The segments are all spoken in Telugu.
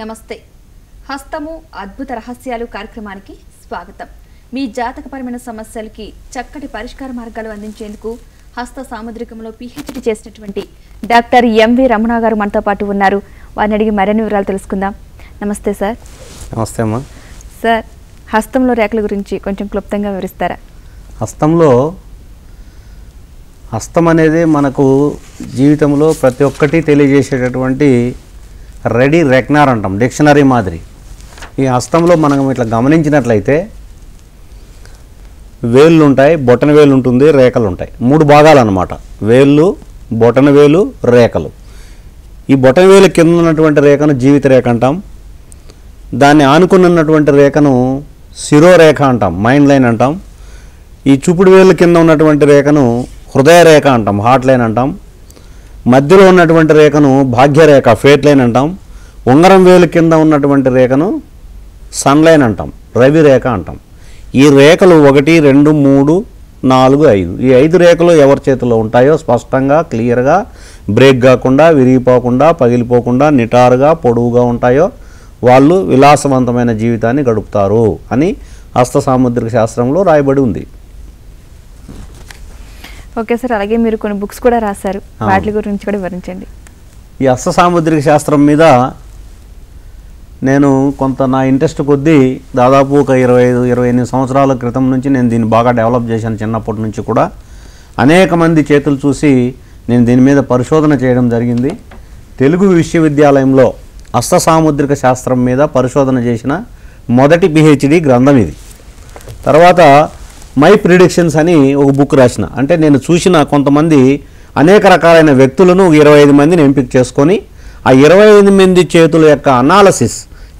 నమస్తే. హస్తము అద్భుత రహస్యాలు కార్యక్రమానికి స్వాగతం. మీ జాతకపరమైన సమస్యలకి చక్కటి పరిష్కార మార్గాలు అందించేందుకు హస్త సాముద్రికంలో పిహెచ్డి చేసినటువంటి డాక్టర్ ఎంవి రమణ గారు మనతో పాటు ఉన్నారు. వారిని అడిగి మరిన్ని వివరాలు తెలుసుకుందాం. నమస్తే సార్. నమస్తే అమ్మా. సార్, హస్తంలో రేఖల గురించి కొంచెం క్లుప్తంగా వివరిస్తారా? హస్తం అనేది మనకు జీవితంలో ప్రతి ఒక్కటి తెలియజేసేటటువంటి రెడీ రెక్నార్ అంటాం, డిక్షనరీ మాదిరి. ఈ హస్తంలో మనం ఇట్లా గమనించినట్లయితే వేళ్ళు ఉంటాయి, బొటన వేలు ఉంటుంది, రేఖలు ఉంటాయి. 3 భాగాలు అన్నమాట: వేళ్ళు, బొటన వేలు, రేఖలు. ఈ బొటన వేలు కింద ఉన్నటువంటి రేఖను జీవిత రేఖ అంటాం. దాన్ని ఆనుకున్నటువంటి రేఖను శిరోరేఖ అంటాం, మైండ్ లైన్ అంటాం. ఈ చూపుడు వేలు కింద ఉన్నటువంటి రేఖను హృదయ రేఖ అంటాం, హార్ట్ లైన్ అంటాం. మధ్యలో ఉన్నటువంటి రేఖను భాగ్యరేఖ, ఫేట్ లైన్ అంటాం. ఉంగరం వేలు కింద ఉన్నటువంటి రేఖను సన్ లైన్ అంటాం, రవి రేఖ అంటాం. ఈ రేఖలు 1, 2, 3, 4, 5 ఈ 5 రేఖలు ఎవరి చేతిలో ఉంటాయో స్పష్టంగా క్లియర్గా బ్రేక్ కాకుండా, విరిగిపోకుండా, పగిలిపోకుండా, నిటారుగా, పొడవుగా ఉంటాయో వాళ్ళు విలాసవంతమైన జీవితాన్ని గడుపుతారు అని హస్త సాముద్రిక శాస్త్రంలో రాయబడి ఉంది. ఓకే సార్, అలాగే మీరు కొన్ని బుక్స్ కూడా రాశారు, వాటి గురించి కూడా వివరించండి. ఈ హస్త సాముద్రిక శాస్త్రం మీద నేను కొంత నా ఇంట్రెస్ట్ కొద్దీ దాదాపు ఒక 25-28 సంవత్సరాల క్రితం నుంచి నేను దీన్ని బాగా డెవలప్ చేశాను. చిన్నప్పటి నుంచి కూడా అనేక మంది చేతులు చూసి నేను దీని మీద పరిశోధన చేయడం జరిగింది. తెలుగు విశ్వవిద్యాలయంలో హస్త సాముద్రిక శాస్త్రం మీద పరిశోధన చేసిన మొదటి పిహెచ్డి గ్రంథం ఇది. తర్వాత మై ప్రిడిక్షన్స్ అని ఒక బుక్ రాసిన. అంటే నేను చూసిన కొంతమంది అనేక రకాలైన వ్యక్తులను 25 మందిని ఎంపిక చేసుకొని ఆ 25 మంది చేతుల యొక్క analysis,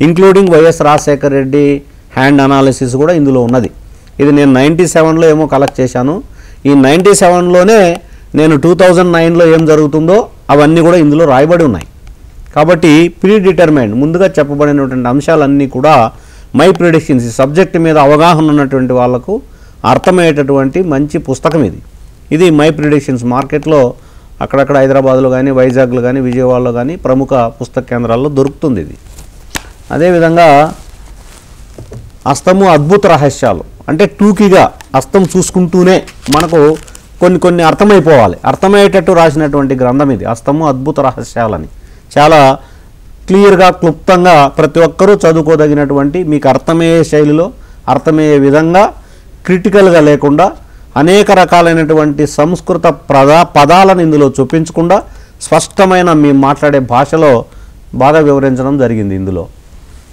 including YS Rajasekhara Reddy hand analysis కూడా ఇందులో ఉన్నది. ఇది నేను 97లో ఏమో కలెక్ట్ చేశాను. ఈ 97లోనే నేను 2009లో ఏం జరుగుతుందో అవన్నీ కూడా ఇందులో రాయబడి ఉన్నాయి. కాబట్టి ప్రీ డిటర్మైన్డ్, ముందుగా చెప్పబడినటువంటి అంశాలన్నీ కూడా మై ప్రిడిక్షన్స్, ఈ సబ్జెక్ట్ మీద అవగాహన ఉన్నటువంటి వాళ్లకు అర్థమయ్యేటటువంటి మంచి పుస్తకం ఇది. ఇది మై ప్రిడిక్షన్స్ మార్కెట్లో అక్కడక్కడ హైదరాబాద్లో కానీ, వైజాగ్లో కానీ, విజయవాడలో కానీ ప్రముఖ పుస్తక కేంద్రాల్లో దొరుకుతుంది ఇది. అదేవిధంగా హస్తము అద్భుత రహస్యాలు, అంటే టూకీగా హస్తం చూసుకుంటూనే మనకు కొన్ని అర్థమైపోవాలి, అర్థమయ్యేటట్టు రాసినటువంటి గ్రంథం ఇది, హస్తము అద్భుత రహస్యాలని. చాలా క్లియర్గా, క్లుప్తంగా ప్రతి ఒక్కరూ చదువుకోదగినటువంటి, మీకు అర్థమయ్యే శైలిలో, అర్థమయ్యే విధంగా, క్రిటికల్గా లేకుండా అనేక రకాలైనటువంటి సంస్కృత పదాలను ఇందులో చూపించకుండా స్పష్టమైన మేము మాట్లాడే భాషలో బాగా వివరించడం జరిగింది ఇందులో.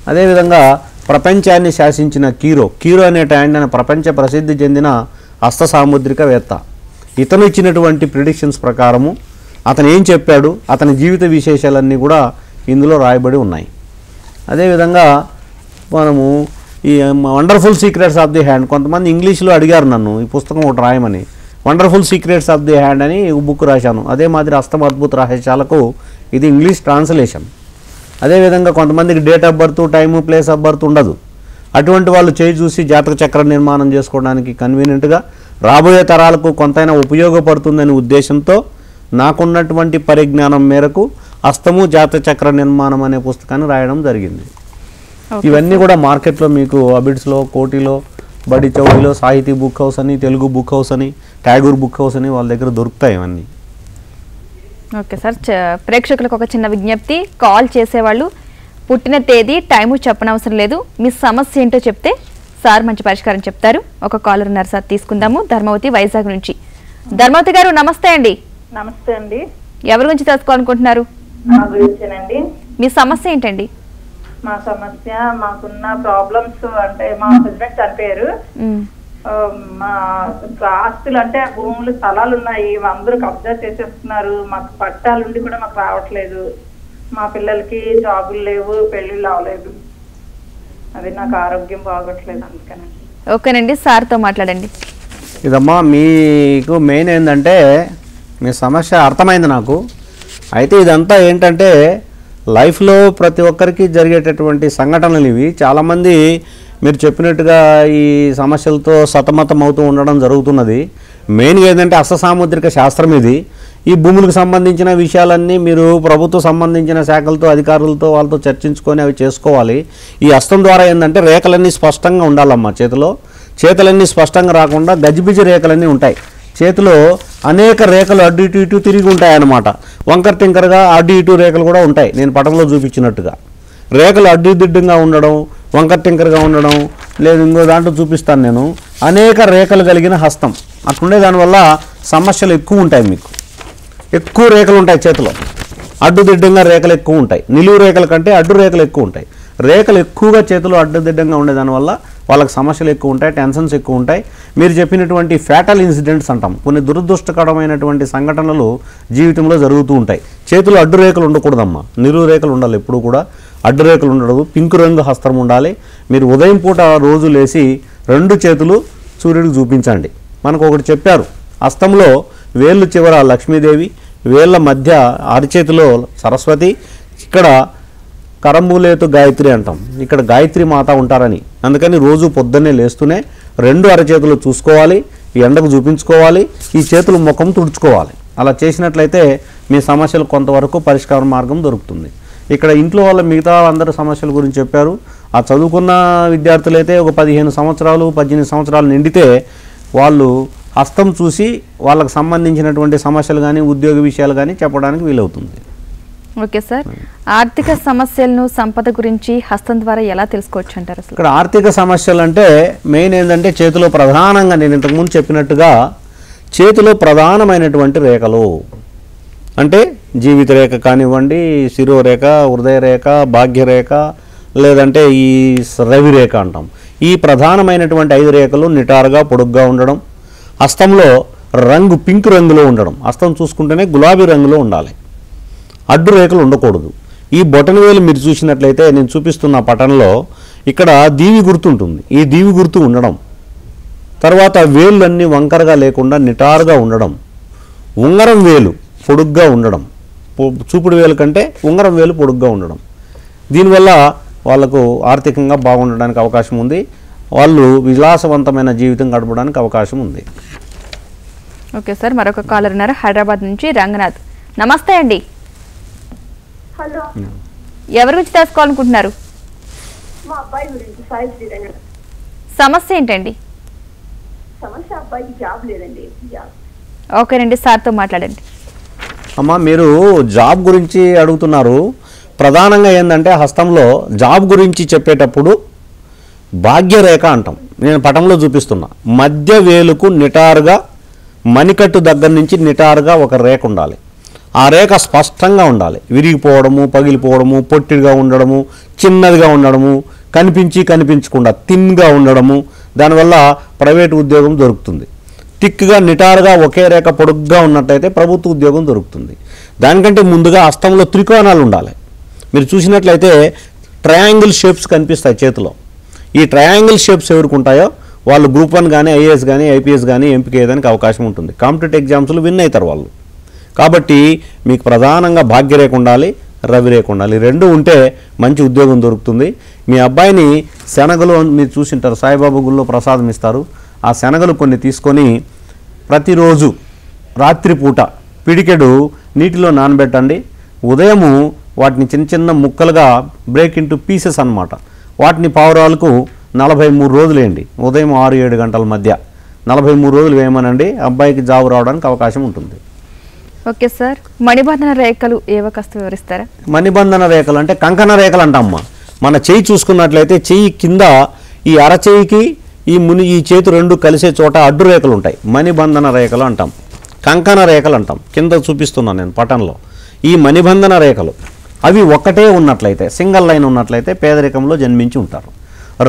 అదేవిధంగా ప్రపంచాన్ని శాసించిన కీరో అనే ఆయన ప్రపంచ ప్రసిద్ధి చెందిన హస్త సాముద్రికవేత్త. ఇతను ఇచ్చినటువంటి ప్రిడిక్షన్స్ ప్రకారము అతను ఏం చెప్పాడు, అతని జీవిత విశేషాలన్నీ కూడా ఇందులో రాయబడి ఉన్నాయి. అదేవిధంగా మనము ఈ wonderful secrets of the hand, కొంతమంది ఇంగ్లీష్లో అడిగారు నన్ను ఈ పుస్తకం ఒకటి రాయమని. Wonderful secrets of the hand అని ఒక బుక్ రాశాను. అదే మాదిరి హస్తం అద్భుత రహస్యాలకు ఇది ఇంగ్లీష్ ట్రాన్స్లేషన్. అదేవిధంగా కొంతమందికి date of birth, time, place of birth ఉండదు. అటువంటి వాళ్ళు చేయి చూసి జాతక చక్ర నిర్మాణం చేసుకోవడానికి కన్వీనియంట్గా, రాబోయే తరాలకు కొంతైనా ఉపయోగపడుతుందనే ఉద్దేశంతో నాకున్నటువంటి పరిజ్ఞానం మేరకు హస్తము జాతక చక్ర నిర్మాణం అనే పుస్తకాన్ని రాయడం జరిగింది. ఇవన్నీ కూడా మార్కెట్లో మీకు అబిడ్స్లో, కోటిలో, బడి చౌడిలో, సాహితీ బుక్ హౌస్ అని, తెలుగు బుక్ హౌస్ అని, ట్యాగూర్ బుక్ హౌస్ అని వాళ్ళ దగ్గర దొరుకుతాయి ఇవన్నీ. ఓకే సార్, ప్రేక్షకులకు ఒక చిన్న విజ్ఞప్తి. కాల్ చేసేవాళ్ళు పుట్టిన తేదీ, టైము చెప్పనవసరం లేదు, మీ సమస్య ఏంటో చెప్తే సార్ మంచి పరిష్కారం చెప్తారు. ఒక కాలర్ ఉన్నారు సార్, తీసుకుందాము. ధర్మవతి, వైజాగ్ నుంచి. ధర్మవతి గారు నమస్తే అండి. నమస్తే అండి. ఎవరి గురించి తెలుసుకోవాలనుకుంటున్నారు? నా గురించేనండి. మీ సమస్య ఏంటండి? మా సమస్య, మాకున్న ప్రాబ్లమ్స్ అంటే మా హస్బెండ్ చనిపోయారు. మా ఆస్తులు అంటే భూములు, స్థలాలు ఉన్నాయి, అందరూ కబ్జా చేసేస్తున్నారు. మాకు పట్టాలుండి కూడా మాకు రావట్లేదు. మా పిల్లలకి జాబులు లేవు, పెళ్లిళ్ళు అవ్వలేదు. అది నాకు ఆరోగ్యం బాగోట్లేదు, అందుకనండి. ఓకేనండి, సార్తో మాట్లాడండి. ఇదమ్మా మీకు మెయిన్ ఏంటంటే మీ సమస్య అర్థమైంది నాకు. అయితే ఇదంతా ఏంటంటే లైఫ్లో ప్రతి ఒక్కరికి జరిగేటటువంటి సంఘటనలు ఇవి. చాలామంది మీరు చెప్పినట్టుగా ఈ సమస్యలతో సతమతం అవుతూ ఉండడం జరుగుతున్నది. మెయిన్గా ఏంటంటే హస్తసాముద్రిక శాస్త్రం ఇది. ఈ భూములకు సంబంధించిన విషయాలన్నీ మీరు ప్రభుత్వ సంబంధించిన శాఖలతో అధికారులతో వాళ్ళతో చర్చించుకొని అవి చేసుకోవాలి. ఈ హస్తం ద్వారా ఏంటంటే రేఖలన్నీ స్పష్టంగా ఉండాలమ్మా. చేతులన్నీ స్పష్టంగా రాకుండా గజిబిజి రేఖలన్నీ ఉంటాయి. చేతిలో అనేక రేఖలు అడ్డు ఇటు తిరిగి ఉంటాయన్నమాట. వంకర తింకరగా అడ్డు ఇటు రేఖలు కూడా ఉంటాయి. నేను పటంలో చూపించినట్టుగా రేఖలు అడ్డుదిడ్డంగా ఉండడం, వంకర తింకరగా ఉండడం లేదు. ఇంకో దాంట్లో చూపిస్తాను నేను. అనేక రేఖలు కలిగిన హస్తం అట్లుండే దానివల్ల సమస్యలు ఎక్కువ ఉంటాయి. మీకు ఎక్కువ రేఖలు ఉంటాయి చేతిలో, అడ్డుదిడ్డంగా రేఖలు ఎక్కువ ఉంటాయి. నిలువు రేఖల కంటే అడ్డు రేఖలు ఎక్కువ ఉంటాయి. రేఖలు ఎక్కువగా చేతిలో అడ్డుదిడ్డంగా ఉండేదానివల్ల వాళ్ళకి సమస్యలు ఎక్కువ ఉంటాయి, టెన్షన్స్ ఎక్కువ ఉంటాయి. మీరు చెప్పినటువంటి ఫ్యాటల్ ఇన్సిడెంట్స్ అంటాం, కొన్ని దురదృష్టకరమైనటువంటి సంఘటనలు జీవితంలో జరుగుతూ ఉంటాయి. చేతులు అడ్డు రేఖలు ఉండకూడదమ్మా, నిలువు రేఖలు ఉండాలి. ఎప్పుడు కూడా అడ్డు రేఖలు ఉండదు. పింక్ రంగు హస్తం ఉండాలి. మీరు ఉదయం పూట రోజు లేచి 2 చేతులు సూర్యుడికి చూపించండి. మనకు ఒకటి చెప్పారు, హస్తంలో వేళ్ళు చివర లక్ష్మీదేవి, వేళ్ళ మధ్య అరచేతిలో సరస్వతి, ఇక్కడ కరంబూలేతు గాయత్రి అంటాం, ఇక్కడ గాయత్రి మాత ఉంటారని. అందుకని రోజు పొద్దున్నే లేస్తూనే 2 అరచేతులు చూసుకోవాలి, ఈ ఎండకు చూపించుకోవాలి, ఈ చేతులు ముఖం తుడుచుకోవాలి. అలా చేసినట్లయితే మీ సమస్యలు కొంతవరకు పరిష్కార మార్గం దొరుకుతుంది. ఇక్కడ ఇంట్లో వాళ్ళ మిగతా అందరి సమస్యల గురించి చెప్పారు. ఆ చదువుకున్న విద్యార్థులైతే ఒక 15 సంవత్సరాలు 18 సంవత్సరాలు నిండితే వాళ్ళు హస్తం చూసి వాళ్ళకు సంబంధించినటువంటి సమస్యలు కానీ ఉద్యోగ విషయాలు కానీ చెప్పడానికి వీలవుతుంది. ఓకే సార్, ఆర్థిక సమస్యలను సంపద గురించి హస్తం ద్వారా ఎలా తెలుసుకోవచ్చు అంటారు? అసలు ఇక్కడ ఆర్థిక సమస్యలు అంటే మెయిన్ ఏంటంటే చేతిలో ప్రధానంగా నేను ఇంతకుముందు చెప్పినట్టుగా చేతిలో ప్రధానమైనటువంటి రేఖలు అంటే జీవిత రేఖ కానివ్వండి, శిరోరేఖ, హృదయరేఖ, భాగ్యరేఖ, లేదంటే ఈ రవి రేఖ అంటాం. ఈ ప్రధానమైనటువంటి 5 రేఖలు నిటారుగా పొడుగ్గా ఉండడం, హస్తంలో రంగు పింక్ రంగులో ఉండడం, హస్తం చూసుకుంటేనే గులాబీ రంగులో ఉండాలి, అడ్డు రేఖలు ఉండకూడదు. ఈ బొటనవేలు మీరు చూసినట్లయితే నేను చూపిస్తున్న పటంలో ఇక్కడ దీవి గుర్తు ఉంటుంది, ఈ దీవి గుర్తు ఉండడం, తర్వాత వేళ్ళన్నీ వంకరగా లేకుండా నిటారుగా ఉండడం, ఉంగరం వేలు పొడుగ్గా ఉండడం, చూపుడు వేలు కంటే ఉంగరం వేలు పొడుగ్గా ఉండడం. దీనివల్ల వాళ్ళకు ఆర్థికంగా బాగుండడానికి అవకాశం ఉంది, వాళ్ళు విలాసవంతమైన జీవితం గడపడానికి అవకాశం ఉంది. ఓకే సార్, మరొక కాలర్ ఉన్నారు హైదరాబాద్ నుంచి, రంగనాథ్. నమస్తే అండి. హలో, ఎవరి గురించి తెలుసుకోవాలనుకుంటున్నారు? మా అబ్బాయి గురించి సాయి. సమస్య ఏంటండి? సమస్య అబ్బాయికి జాబ్ లేదండి. జాబ్. ఓకేనండి, సార్తో మాట్లాడండి. అమ్మ, మీరు జాబ్ గురించి అడుగుతున్నారు. ప్రధానంగా ఏంటంటే హస్తంలో జాబ్ గురించి చెప్పేటప్పుడు భాగ్యరేఖ అంటాం. నేను పటంలో చూపిస్తున్నా, మధ్య వేలుకు నిటారుగా మణికట్టు దగ్గర నుంచి నిటారుగా ఒక రేఖ ఉండాలి. ఆ రేఖ స్పష్టంగా ఉండాలి. విరిగిపోవడము, పగిలిపోవడము, పొట్టిగా ఉండడము, చిన్నదిగా ఉండడము, కనిపించకుండా థిన్గా ఉండడము, దానివల్ల ప్రైవేట్ ఉద్యోగం దొరుకుతుంది. టిక్గా నిటారుగా ఒకే రేఖ పొడుగ్గా ఉన్నట్లయితే ప్రభుత్వ ఉద్యోగం దొరుకుతుంది. దానికంటే ముందుగా హస్తంలో త్రికోణాలు ఉండాలి. మీరు చూసినట్లయితే ట్రయాంగిల్ షేప్స్ కనిపిస్తాయి చేతిలో. ఈ ట్రయాంగిల్ షేప్స్ ఎవరికి ఉంటాయో వాళ్ళు గ్రూప్ 1 కానీ ఐఏఎస్ కానీ ఐపీఎస్ కానీ ఎంపిక అయ్యేదానికి అవకాశం ఉంటుంది. కాంపిటేటివ్ ఎగ్జామ్స్లో విన్ అవుతారు వాళ్ళు. కాబట్టి మీకు ప్రధానంగా భాగ్యరేఖ ఉండాలి, రవిరేఖ ఉండాలి. 2 ఉంటే మంచి ఉద్యోగం దొరుకుతుంది. మీ అబ్బాయిని శనగలు మీరు చూసింటారు, సాయిబాబా గుళ్ళో ప్రసాదం ఇస్తారు. ఆ శనగలు కొన్ని తీసుకొని ప్రతిరోజు రాత్రిపూట పిడికెడు నీటిలో నానబెట్టండి. ఉదయము వాటిని చిన్న చిన్న ముక్కలుగా బ్రేక్ ఇంటూ పీసెస్ అన్నమాట. వాటిని పావురాలకు 43 రోజులు వేయండి. ఉదయం 6-7 గంటల మధ్య 43 రోజులు వేయమనండి. అబ్బాయికి జాబు రావడానికి అవకాశం ఉంటుంది. ఓకే సార్, మణిబంధన రేఖలు ఏవో కాస్త వివరిస్తారా? మణిబంధన రేఖలు అంటే కంకణ రేఖలు అంటామ్మా. మన చెయ్యి చూసుకున్నట్లయితే చెయ్యి కింద ఈ అరచేయికి ఈ చేతి 2 కలిసే చోట అడ్డు రేఖలు ఉంటాయి, మణిబంధన రేఖలు అంటాం. కంకణ రేఖలు అంటాం. కింద చూపిస్తున్నాను నేను పటంలో. ఈ మణిబంధన రేఖలు అవి ఒక్కటే ఉన్నట్లయితే, సింగిల్ లైన్ ఉన్నట్లయితే పేదరికంలో జన్మించి ఉంటారు.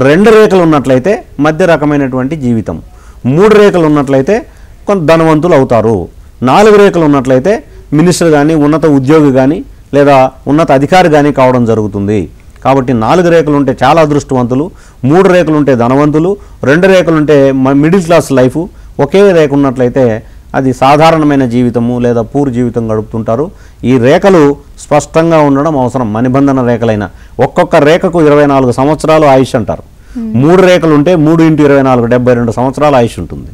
2 రేఖలు ఉన్నట్లయితే మధ్య రకమైనటువంటి జీవితం, 3 రేఖలు ఉన్నట్లయితే కొంత ధనవంతులు అవుతారు, 4 రేఖలు ఉన్నట్లయితే మినిస్టర్ కానీ ఉన్నత ఉద్యోగి కానీ లేదా ఉన్నత అధికారి కానీ కావడం జరుగుతుంది. కాబట్టి 4 రేఖలు ఉంటే చాలా అదృష్టవంతులు, 3 రేఖలు ఉంటే ధనవంతులు, 2 రేఖలు ఉంటే మిడిల్ క్లాస్ లైఫ్, ఒకే రేఖ ఉన్నట్లయితే అది సాధారణమైన జీవితము లేదా పూర్ జీవితం గడుపుతుంటారు. ఈ రేఖలు స్పష్టంగా ఉండడం అవసరం. మణిబంధన రేఖలైన ఒక్కొక్క రేఖకు 24 సంవత్సరాలు ఆయుష్ అంటారు. 3 రేఖలు ఉంటే 3 × 24 72 సంవత్సరాల ఆయుష్ ఉంటుంది.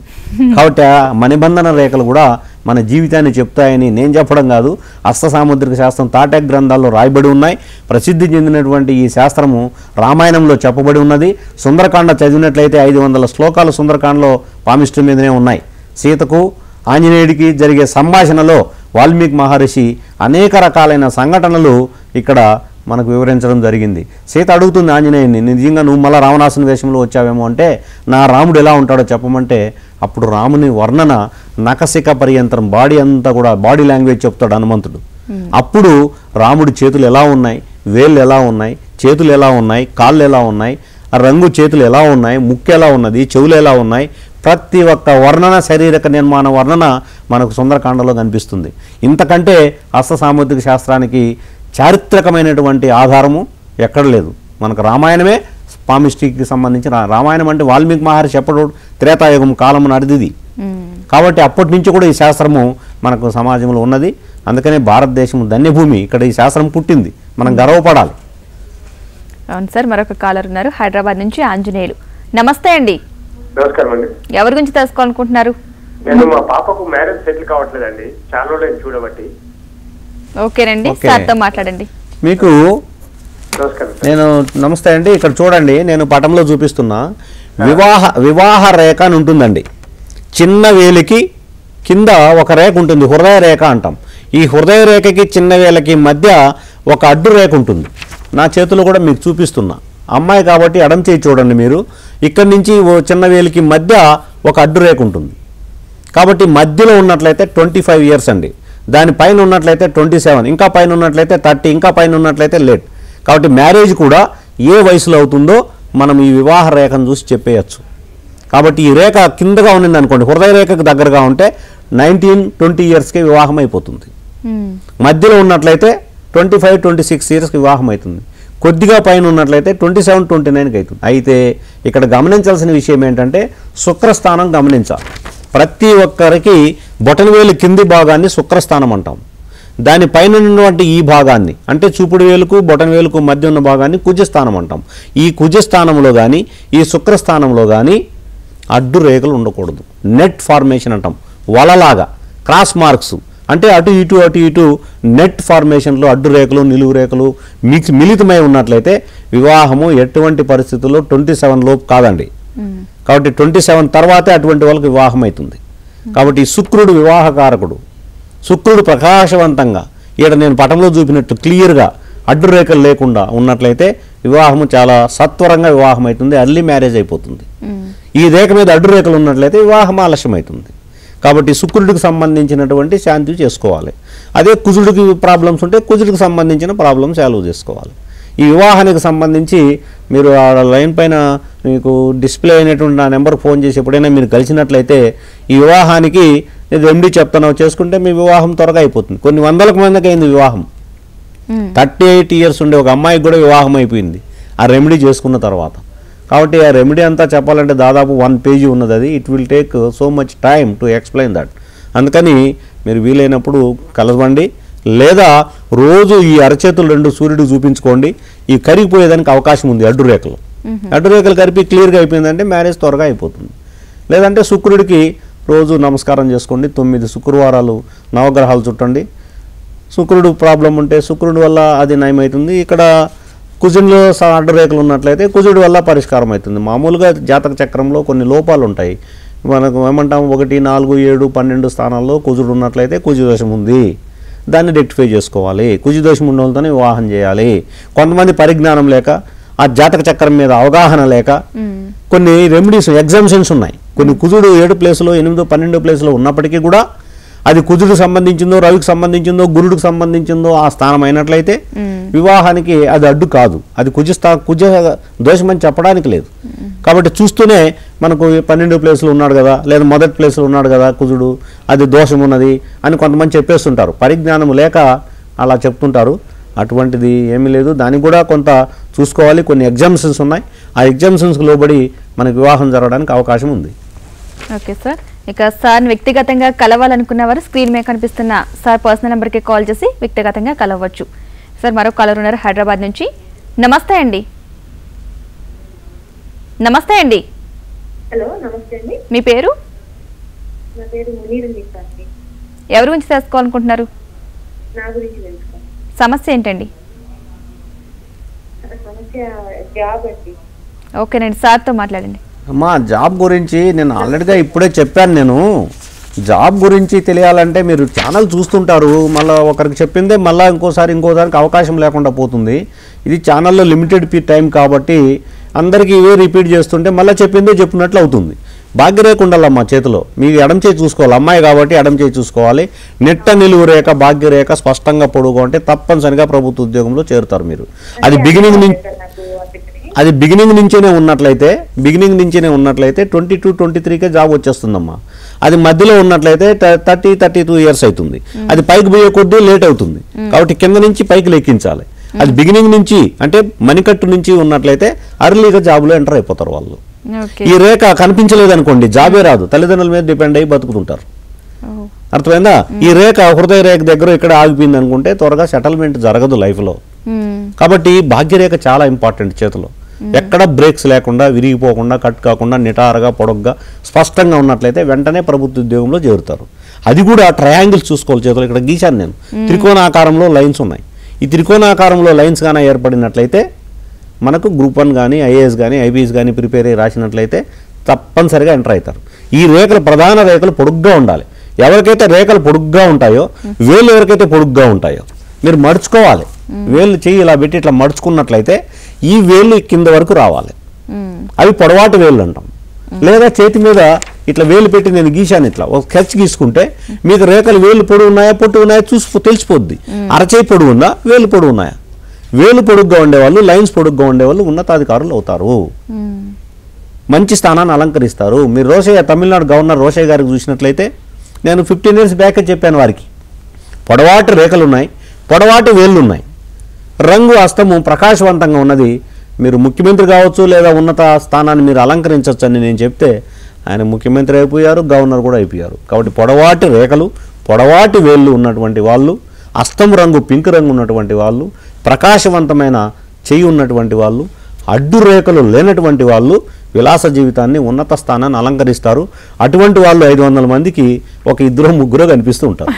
కాబట్టి ఆ మణిబంధన రేఖలు కూడా మన జీవితాన్ని చెప్తాయని నేను చెప్పడం కాదు, హస్త సాముద్రిక శాస్త్రం తాటెక్ గ్రంథాల్లో రాయబడి ఉన్నాయి. ప్రసిద్ధి చెందినటువంటి ఈ శాస్త్రము రామాయణంలో చెప్పబడి ఉన్నది. సుందరకాండ చదివినట్లయితే 500 శ్లోకాలు సుందరకాండలో పామిష్టి మీదనే ఉన్నాయి. సీతకు ఆంజనేయుడికి జరిగే సంభాషణలో వాల్మీకి మహర్షి అనేక రకాలైన సంఘటనలు ఇక్కడ మనకు వివరించడం జరిగింది. సీత అడుగుతుంది ఆంజనేయుని, నిజంగా నువ్వు మళ్ళీ రావణాసుని వేషంలో వచ్చావేమో అంటే, నా రాముడు ఎలా ఉంటాడో చెప్పమంటే అప్పుడు రాముని వర్ణన నఖశిఖ పర్యంతరం బాడీ అంతా కూడా బాడీ లాంగ్వేజ్ చెప్తాడు హనుమంతుడు. అప్పుడు రాముడి చేతులు ఎలా ఉన్నాయి, వేళ్ళు ఎలా ఉన్నాయి, చేతులు ఎలా ఉన్నాయి, కాళ్ళు ఎలా ఉన్నాయి, ఆ రంగు చేతులు ఎలా ఉన్నాయి, ముక్కు ఎలా ఉన్నది, చెవులు ఎలా ఉన్నాయి, ప్రతి ఒక్క వర్ణన శారీరక నిర్మాణ వర్ణన మనకు సుందరకాండలో కనిపిస్తుంది. ఇంతకంటే హస్త సాముద్రిక శాస్త్రానికి చారిత్రకమైనటువంటి ఆధారము ఎక్కడ లేదు. మనకు రామాయణమే పామిస్టికి సంబంధించిన రామాయణం అంటే వాల్మీకి మహర్షి చెప్పడు త్రేతాయుగం కాలం నడిది. కాబట్టి అప్పటి నుంచి కూడా ఈ శాస్త్రము మనకు సమాజంలో ఉన్నది. అందుకనే భారతదేశం ధన్యభూమి, ఇక్కడ ఈ శాస్త్రం పుట్టింది, మనం గర్వపడాలి. అవును సార్, మరొక కాలర్ ఉన్నారు హైదరాబాద్ నుంచి ఆంజనేయులు. నమస్తే అండి. నమస్కారం అండి. ఎవరి గురించి తెలుసుకోవాలనుకుంటున్నారు? నేను మా పాపకు మ్యారేజ్ సెటిల్ కావట్లేదండి, చాలా రోజులు చూడబట్టి. ఓకేనండి, సార్తో మాట్లాడండి. మీకు నేను నమస్తే అండి. ఇక్కడ చూడండి, నేను పటంలో చూపిస్తున్నా వివాహ రేఖ అని ఉంటుందండి. చిన్న వేలికి కింద ఒక రేఖ ఉంటుంది, హృదయ రేఖ అంటాం. ఈ హృదయ రేఖకి చిన్న వేలకి మధ్య ఒక అడ్డు రేఖ ఉంటుంది. నా చేతిలో కూడా మీకు చూపిస్తున్నా. అమ్మాయి కాబట్టి ఎడం చేయి చూడండి మీరు. ఇక్కడి నుంచి ఓ చిన్న వేలికి మధ్య ఒక అడ్డు రేఖ ఉంటుంది. కాబట్టి మధ్యలో ఉన్నట్లయితే 25 ఇయర్స్ అండి. దానిపైన ఉన్నట్లయితే 27, ఇంకా పైన ఉన్నట్లయితే 30, ఇంకా పైన ఉన్నట్లయితే లేట్. కాబట్టి మ్యారేజ్ కూడా ఏ వయసులో అవుతుందో మనం ఈ వివాహ రేఖను చూసి చెప్పేయచ్చు. కాబట్టి ఈ రేఖ కిందగా ఉన్నది అనుకోండి, హృదయ రేఖకు దగ్గరగా ఉంటే 19-20 ఇయర్స్కి వివాహం అయిపోతుంది. మధ్యలో ఉన్నట్లయితే 25-26 ఇయర్స్కి వివాహం అవుతుంది. కొద్దిగా పైన ఉన్నట్లయితే 27-29కి అవుతుంది. అయితే ఇక్కడ గమనించాల్సిన విషయం ఏంటంటే శుక్రస్థానం గమనించాలి. ప్రతి ఒక్కరికి బొటనవేలు కింది భాగాన్ని శుక్రస్థానం అంటాం. దానిపైన ఉన్నటువంటి ఈ భాగాన్ని అంటే చూపుడు వేలుకు బొటనవేలుకు మధ్య ఉన్న భాగాన్ని కుజస్థానం అంటాం. ఈ కుజస్థానంలో కానీ ఈ శుక్రస్థానంలో కానీ అడ్డు రేఖలు ఉండకూడదు. నెట్ ఫార్మేషన్ అంటాం, వలలాగా క్రాస్ మార్క్స్ అంటే అటు ఇటు నెట్ ఫార్మేషన్లో అడ్డు రేఖలు నిలువు రేఖలు మిళితమై ఉన్నట్లయితే వివాహము ఎటువంటి పరిస్థితుల్లో 27 లోపు కాదండి. కాబట్టి 27 తర్వాతే అటువంటి వాళ్ళకి వివాహం అవుతుంది. కాబట్టి శుక్రుడు వివాహకారకుడు. శుక్రుడు ప్రకాశవంతంగా ఇక్కడ నేను పటంలో చూపినట్టు క్లియర్గా అడ్డు రేఖలు లేకుండా ఉన్నట్లయితే వివాహము చాలా సత్వరంగా వివాహం అవుతుంది, ఎర్లీ మ్యారేజ్ అయిపోతుంది. ఈ రేఖ మీద అడ్డు రేఖలు ఉన్నట్లయితే వివాహం ఆలస్యం అవుతుంది. కాబట్టి శుక్రుడికి సంబంధించినటువంటి శాంతి చేసుకోవాలి. అదే కుజుడికి ప్రాబ్లమ్స్ ఉంటే కుజుడికి సంబంధించిన ప్రాబ్లమ్స్ సాల్వ్ చేసుకోవాలి. ఈ వివాహానికి సంబంధించి మీరు ఆ లైన్ పైన మీకు డిస్ప్లే అయినటువంటి నా నెంబర్కి ఫోన్ చేసి ఎప్పుడైనా మీరు కలిసినట్లయితే ఈ వివాహానికి రెమెడీ చెప్తాను చేసుకుంటే మీ వివాహం త్వరగా అయిపోతుంది. కొన్ని వందల మందికి అయింది వివాహం. 38 ఇయర్స్ ఉండే ఒక అమ్మాయికి కూడా వివాహం అయిపోయింది ఆ రెమెడీ చేసుకున్న తర్వాత. కాబట్టి ఆ రెమెడీ అంతా చెప్పాలంటే దాదాపు 1 పేజీ ఉన్నది. అది it will take so much time to explain that. అందుకని మీరు వీలైనప్పుడు కలవండి, లేదా రోజు ఈ అరచేతులు 2 సూర్యుడికి చూపించుకోండి. ఈ కరిగిపోయేదానికి అవకాశం ఉంది. అడ్డు రేఖలు కరిపి క్లియర్గా అయిపోయిందంటే మ్యారేజ్ త్వరగా అయిపోతుంది. లేదంటే శుక్రుడికి రోజు నమస్కారం చేసుకోండి. 9 శుక్రవారాలు నవగ్రహాలు చుట్టండి. శుక్రుడు ప్రాబ్లం ఉంటే శుక్రుడి వల్ల అది నయమవుతుంది. ఇక్కడ కుజుడిలో అడ్డు రేఖలు ఉన్నట్లయితే కుజుడి వల్ల పరిష్కారం అవుతుంది. మామూలుగా జాతక చక్రంలో కొన్ని లోపాలు ఉంటాయి. మనకు ఏమంటాం 1, 4, 7, 12 స్థానాల్లో కుజుడు ఉన్నట్లయితే కుజదోషం ఉంది, దాన్ని రెక్టిఫై చేసుకోవాలి. కుజదోషం ఉన్న వాళ్ళతోనే వివాహం చేయాలి. కొంతమంది పరిజ్ఞానం లేక ఆ జాతక చక్రం మీద అవగాహన లేక కొన్ని రెమెడీస్ ఎగ్జామ్షన్స్ ఉన్నాయి. కొన్ని కుజుడు 7 ప్లేస్లో 8, 12 ప్లేస్లో ఉన్నప్పటికీ కూడా అది కుజుడికి సంబంధించిందో రవికి సంబంధించిందో గురుడికి సంబంధించిందో ఆ స్థానం అయినట్లయితే వివాహానికి అది అడ్డు కాదు. అది కుజ దోషం అని చెప్పడానికి లేదు. కాబట్టి చూస్తూనే మనకు 12 ప్లేస్లో ఉన్నాడు కదా, లేదా మొదటి ప్లేస్లో ఉన్నాడు కదా కుజుడు, అది దోషం ఉన్నది అని కొంతమంది చెప్పేస్తుంటారు. పరిజ్ఞానం లేక అలా చెప్తుంటారు. అటువంటిది ఏమీ లేదు. దానికి కూడా కొంత చూసుకోవాలి. కొన్ని ఎగ్జామ్షన్స్ ఉన్నాయి. ఆ ఎగ్జామ్షన్స్కి లోబడి మనకు వివాహం జరగడానికి అవకాశం ఉంది. Okay sir. ఇక సార్ వ్యక్తిగతంగా కలవాలనుకున్న వారు స్క్రీన్ మీద కనిపిస్తున్న సార్ పర్సనల్ నెంబర్కి కాల్ చేసి వ్యక్తిగతంగా కలవచ్చు. సార్ మరో కాలర్ ఉన్నారు హైదరాబాద్ నుంచి. నమస్తే అండి. నమస్తే అండి. హలో నమస్తే అండి. మీ పేరు? నా పేరు మునీర్ అండి. ఎవరి గురించి తెలుసుకోవాలనుకుంటున్నారు? నా గురించి తెలుసుకోవాలి. సమస్య ఏంటండి? సమస్య జాబ్ అండి. ఓకేనండి, సార్తో మాట్లాడండి. అమ్మా, జాబ్ గురించి నేను ఆల్రెడీగా ఇప్పుడే చెప్పాను. నేను జాబ్ గురించి తెలియాలంటే మీరు ఛానల్ చూస్తుంటారు, మళ్ళీ ఒకరికి చెప్పిందే మళ్ళీ ఇంకోసారికి అవకాశం లేకుండా పోతుంది. ఇది ఛానల్లో లిమిటెడ్ టైం కాబట్టి అందరికీ ఇవే రిపీట్ చేస్తుంటే మళ్ళీ చెప్పిందే చెప్పినట్లు అవుతుంది. భాగ్యరేఖ ఉండాలమ్మా చేతిలో. మీకు ఎడం చేయి చూసుకోవాలి, అమ్మాయి కాబట్టి ఎడం చేయి చూసుకోవాలి. నెట్ట నిలువు రేఖ భాగ్యరేఖ స్పష్టంగా పొడుగు అంటే తప్పనిసరిగా ప్రభుత్వ ఉద్యోగంలో చేరుతారు మీరు. అది బిగినింగ్ నుంచేనే ఉన్నట్లయితే 22-23కే జాబ్ వచ్చేస్తుందమ్మా. అది మధ్యలో ఉన్నట్లయితే 30-32 ఇయర్స్ అవుతుంది. అది పైకి పోయే కొద్దీ లేట్ అవుతుంది. కాబట్టి కింద నుంచి పైకి లెక్కించాలి. అది బిగినింగ్ నుంచి అంటే మణికట్టు నుంచి ఉన్నట్లయితే అర్లీగా జాబ్లో ఎంటర్ అయిపోతారు వాళ్ళు. ఈ రేఖ కనిపించలేదు అనుకోండి, జాబే రాదు, తల్లిదండ్రుల మీద డిపెండ్ అయ్యి బతుకుతుంటారు. అర్థమైందా? ఈ రేఖ హృదయ రేఖ దగ్గర ఇక్కడ ఆగిపోయింది అనుకుంటే త్వరగా సెటిల్మెంట్ జరగదు లైఫ్లో. కాబట్టి భాగ్యరేఖ చాలా ఇంపార్టెంట్ చేతిలో. ఎక్కడ బ్రేక్స్ లేకుండా, విరిగిపోకుండా, కట్ కాకుండా, నిటారుగా, పొడగ్గా, స్పష్టంగా ఉన్నట్లయితే వెంటనే ప్రభుత్వ ఉద్యోగంలో చేరుతారు. అది కూడా ట్రయాంగిల్స్ చూసుకోవాలి చేతిలో. ఇక్కడ గీశాను నేను, త్రికోణాకారంలో లైన్స్ ఉన్నాయి. ఈ త్రికోణాకారంలో లైన్స్ కానీ ఏర్పడినట్లయితే మనకు గ్రూప్ 1 కానీ, ఐఏఎస్ కానీ, ఐపీఎస్ కానీ ప్రిపేర్ అయ్యి రాసినట్లయితే తప్పనిసరిగా ఎంటర్ అవుతారు. ఈ రేఖలు ప్రధాన రేఖలు పొడుగ్గా ఉండాలి. ఎవరికైతే రేఖలు పొడుగ్గా ఉంటాయో, వేళ్ళు ఎవరికైతే పొడుగ్గా ఉంటాయో మీరు మడుచుకోవాలి. వేళ్ళు చెయ్యి ఇలా పెట్టి ఇట్లా మడుచుకున్నట్లయితే ఈ వేళ్ళు కింద వరకు రావాలి. అవి పొడవాటి వేళ్ళు అంటాం. లేదా చేతి మీద ఇట్లా వేలు పెట్టి నేను గీశాను, ఇట్లా ఒక స్కెచ్ గీసుకుంటే మీకు రేఖలు వేలు పొడుగు ఉన్నాయా పొట్టు ఉన్నాయా తెలిసిపోద్ది. అరచేయి పొడుగు ఉందా, వేలు పొడుగు ఉన్నాయా. వేలు పొడుగ్గా ఉండేవాళ్ళు, లైన్స్ పొడుగ్గా ఉండేవాళ్ళు ఉన్నతాధికారులు అవుతారు, మంచి స్థానాన్ని అలంకరిస్తారు. మీరు తమిళనాడు గవర్నర్ రోషయ్య గారికి చూసినట్లయితే నేను 15 years బ్యాక్ చెప్పాను, వారికి పొడవాటి రేఖలు ఉన్నాయి, పొడవాటి వేళ్ళు ఉన్నాయి, రంగు హస్తము ప్రకాశవంతంగా ఉన్నది. మీరు ముఖ్యమంత్రి కావచ్చు లేదా ఉన్నత స్థానాన్ని మీరు అలంకరించవచ్చు అని నేను చెప్తే ఆయన ముఖ్యమంత్రి అయిపోయారు, గవర్నర్ కూడా అయిపోయారు. కాబట్టి పొడవాటి రేఖలు, పొడవాటి వేళ్ళు ఉన్నటువంటి వాళ్ళు, హస్తం రంగు పింక్ రంగు ఉన్నటువంటి వాళ్ళు, ప్రకాశవంతమైన చెయ్యి ఉన్నటువంటి వాళ్ళు, అడ్డు రేఖలు లేనటువంటి వాళ్ళు విలాస జీవితాన్ని, ఉన్నత స్థానాన్ని అలంకరిస్తారు. అటువంటి వాళ్ళు 500 మందికి ఒక 2-3 కనిపిస్తూ ఉంటారు.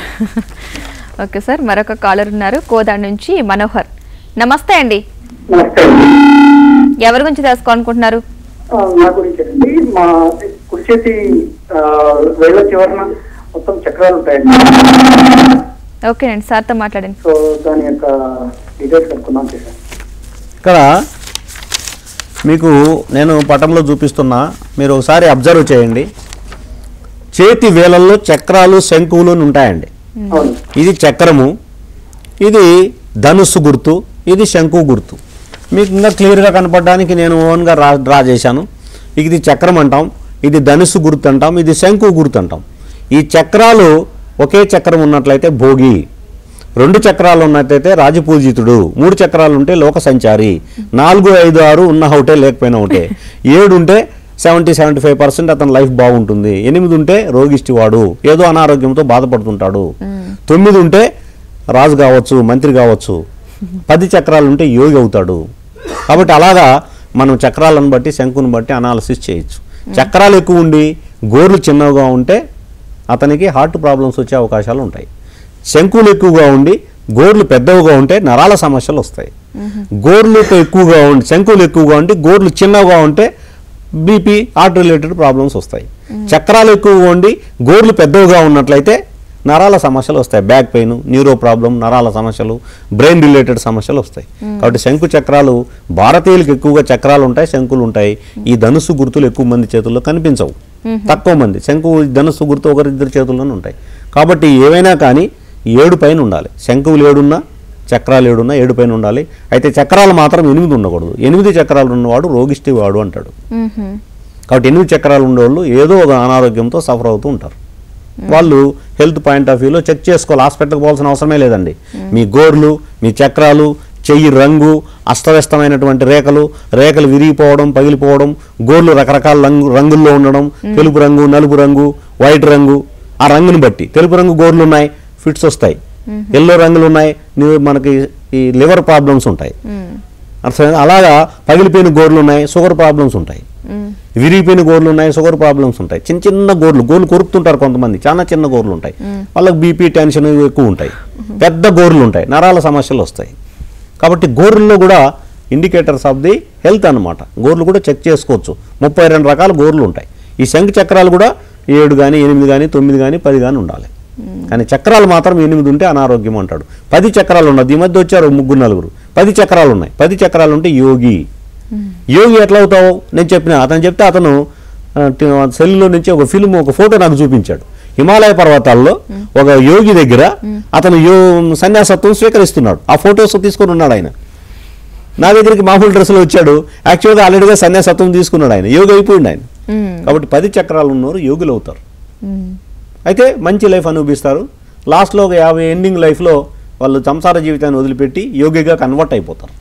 ఓకే సార్, మరొక కాలర్ ఉన్నారు కోదాడ్ నుంచి, మనోహర్. నమస్తే అండి. ఎవరి గురించి తెలుసుకోవాలనుకుంటున్నారు? నా గురించి అండి. మా కుడి చేతి వేళ్ళ చివరన మొత్తం చక్రాలు ఉంటాయండి. ఓకేనండి, సార్తో మాట్లాడండి. సో దాని యొక్క డీటెయిల్స్ కనుక్కున్నాం చేశాను. ఇక్కడ మీకు నేను పటంలో చూపిస్తున్నా, మీరు ఒకసారి అబ్జర్వ్ చేయండి. చేతి వేలల్లో చక్రాలు, శంకువులు ఉంటాయండి. ఇది చక్రము, ఇది ధనుస్సు గుర్తు, ఇది శంకు గుర్తు. మీకు ఇంకా క్లియర్గా కనపడడానికి నేను ఓన్గా డ్రా చేశాను. ఇది చక్రం అంటాం, ఇది ధనుస్సు గుర్తు అంటాం, ఇది శంకు గుర్తు అంటాం. ఈ చక్రాలు ఒకే చక్రం ఉన్నట్లయితే భోగి, 2 చక్రాలు ఉన్నట్లయితే రాజపూజితుడు, 3 చక్రాలు ఉంటే లోక సంచారి, 4, 5, 6 ఉన్న ఒకటే లేకపోయినా ఒకటే, 7 ఉంటే 70-75% అతని లైఫ్ బాగుంటుంది, 8 ఉంటే రోగిష్టివాడు, ఏదో అనారోగ్యంతో బాధపడుతుంటాడు, 9 ఉంటే రాజు కావచ్చు, మంత్రి కావచ్చు, 10 చక్రాలు ఉంటే యోగి అవుతాడు. కాబట్టి అలాగా మనం చక్రాలను బట్టి, శంకుని బట్టి అనాలిసిస్ చేయొచ్చు. చక్రాలు ఎక్కువ ఉండి గోర్లు చిన్నగా ఉంటే అతనికి హార్ట్ ప్రాబ్లమ్స్ వచ్చే అవకాశాలు ఉంటాయి. శంకులు ఎక్కువగా ఉండి గోర్లు పెద్దవిగా ఉంటే నరాల సమస్యలు వస్తాయి. గోర్లతో ఎక్కువగా ఉండి, శంకులు ఎక్కువగా ఉండి గోర్లు చిన్నగా ఉంటే బీపీ, హార్ట్ రిలేటెడ్ ప్రాబ్లమ్స్ వస్తాయి. చక్రాలు ఎక్కువగా ఉండి గోర్లు పెద్దవిగా ఉన్నట్లయితే నరాల సమస్యలు వస్తాయి. బ్యాక్ పెయిన్, న్యూరో ప్రాబ్లం, నరాల సమస్యలు, బ్రెయిన్ రిలేటెడ్ సమస్యలు వస్తాయి. కాబట్టి శంకు చక్రాలు, భారతీయులకు ఎక్కువగా చక్రాలు ఉంటాయి, శంకులు ఉంటాయి. ఈ ధనుస్సు గుర్తులు ఎక్కువ మంది చేతుల్లో కనిపించవు, తక్కువ మంది. శంకు, ధనుస్సు గుర్తు 1-2 చేతుల్లోనే ఉంటాయి. కాబట్టి ఏవైనా కానీ 7 పైన ఉండాలి. శంకువులు 7 ఉన్నా, చక్రాలు 7 ఉన్నా 7 పైన ఉండాలి. అయితే చక్రాలు మాత్రం 8 ఉండకూడదు. 8 చక్రాలు ఉన్నవాడు రోగిష్టి వాడు అంటాడు. కాబట్టి 8 చక్రాలు ఉండేవాళ్ళు ఏదో ఒక అనారోగ్యంతో సఫర్ అవుతూ ఉంటారు. వాళ్ళు హెల్త్ పాయింట్ ఆఫ్ వ్యూలో చెక్ చేసుకోవాలి. హాస్పిటల్కి పోవాల్సిన అవసరమే లేదండి. మీ గోర్లు, మీ చక్రాలు, చెయ్యి రంగు, అస్తవ్యస్తమైనటువంటి రేఖలు విరిగిపోవడం, పగిలిపోవడం, గోర్లు రకరకాల రంగుల్లో ఉండడం, తెలుపు రంగు, నలుపు రంగు, వైట్ రంగు, ఆ రంగుని బట్టి తెలుపు రంగు గోర్లు ఉన్నాయి, ఫిట్స్ వస్తాయి. ఎల్లో రంగులు ఉన్నాయి, మనకి ఈ లివర్ ప్రాబ్లమ్స్ ఉంటాయి. అలాగా పగిలిపోయిన గోర్లు ఉన్నాయి, షుగర్ ప్రాబ్లమ్స్ ఉంటాయి. విరిగిపోయిన గోర్లు ఉన్నాయి, షుగర్ ప్రాబ్లమ్స్ ఉంటాయి, చిన్న చిన్న గోర్లు కొరుకుతుంటారు కొంతమంది, చాలా చిన్న గోర్లు ఉంటాయి, వాళ్ళకి బీపీ టెన్షన్ ఎక్కువ ఉంటాయి, పెద్ద గోర్లు ఉంటాయి, నరాల సమస్యలు వస్తాయి. కాబట్టి గోర్లలో కూడా ఇండికేటర్స్ ఆఫ్ ది హెల్త్ అనమాట. గోర్లు కూడా చెక్ చేసుకోవచ్చు. 32 రకాల గోర్లు ఉంటాయి. ఈ శంఖ చక్రాలు కూడా 7 కానీ 8 కానీ 9 కానీ 10 కానీ ఉండాలి. కానీ చక్రాలు మాత్రం 8 ఉంటే అనారోగ్యం అంటాడు. 10 చక్రాలు ఉన్నది. ఈ మధ్య వచ్చారు 3-4 10 చక్రాలు ఉన్నాయి. 10 చక్రాలు ఉంటే యోగి. యోగి ఎట్లా అవుతావు నేను చెప్పిన. అతను చెప్తే అతను సెల్లో నుంచి ఒక ఫిల్మ్, ఒక ఫోటో నాకు చూపించాడు. హిమాలయ పర్వతాల్లో ఒక యోగి దగ్గర అతను సన్యాసత్వం స్వీకరిస్తున్నాడు. ఆ ఫొటోస్ తీసుకొని ఉన్నాడు ఆయన. నా దగ్గరికి మామూలు డ్రెస్సులో వచ్చాడు. యాక్చువల్గా ఆల్రెడీగా సన్యాసత్వం తీసుకున్నాడు ఆయన. యోగి అయిపోయింది ఆయన. కాబట్టి 10 చక్రాలు ఉన్నవారు యోగులు అవుతారు. అయితే మంచి లైఫ్ అనుభవిస్తారు. లాస్ట్లో ఒక 50 ఎండింగ్ లైఫ్లో వాళ్ళు సంసార జీవితాన్ని వదిలిపెట్టి యోగిగా కన్వర్ట్ అయిపోతారు.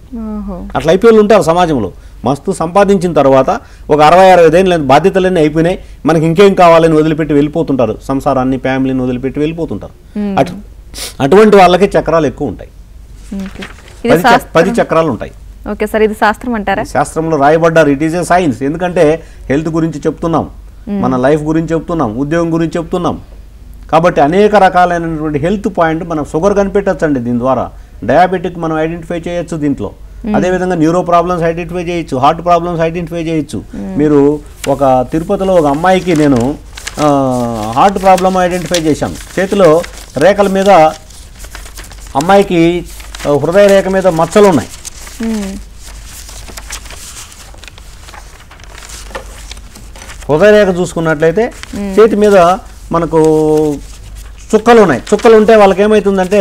అట్లా అయిపోయి ఉంటారు సమాజంలో. మస్తు సంపాదించిన తర్వాత ఒక 60-60 ఏళ్ళు బాధ్యతలన్నీ అయిపోయినాయి, మనకి ఇంకేం కావాలని వదిలిపెట్టి వెళ్ళిపోతుంటారు. సంసారాన్ని, ఫ్యామిలీని వదిలిపెట్టి వెళ్ళిపోతుంటారు. అటువంటి వాళ్ళకి చక్రాలు ఎక్కువ ఉంటాయి. 10 చక్రాలు ఉంటాయి. ఓకే సార్, ఇది శాస్త్రం అంటారా? శాస్త్రంలో రాయబడ్డారు. It is a science. ఎందుకంటే హెల్త్ గురించి చెప్తున్నాం, మన లైఫ్ గురించి చెప్తున్నాం, ఉద్యోగం గురించి చెప్తున్నాం. కాబట్టి అనేక రకాలైనటువంటి హెల్త్ పాయింట్ మనం షుగర్ కనిపెట్టచ్చండి. దీని ద్వారా డయాబెటిక్ మనం ఐడెంటిఫై చేయొచ్చు దీంట్లో. అదేవిధంగా న్యూరో ప్రాబ్లమ్స్ ఐడెంటిఫై చేయొచ్చు, హార్ట్ ప్రాబ్లమ్స్ ఐడెంటిఫై చేయొచ్చు. మీరు ఒక తిరుపతిలో ఒక అమ్మాయికి నేను హార్ట్ ప్రాబ్లమ్ ఐడెంటిఫై చేశాను. చేతిలో రేఖల మీద అమ్మాయికి హృదయ రేఖ మీద మచ్చలు ఉన్నాయి. హృదయ రేఖ చూసుకున్నట్లయితే చేతి మీద మనకు చుక్కలు ఉన్నాయి. చుక్కలు ఉంటే వాళ్ళకి ఏమవుతుందంటే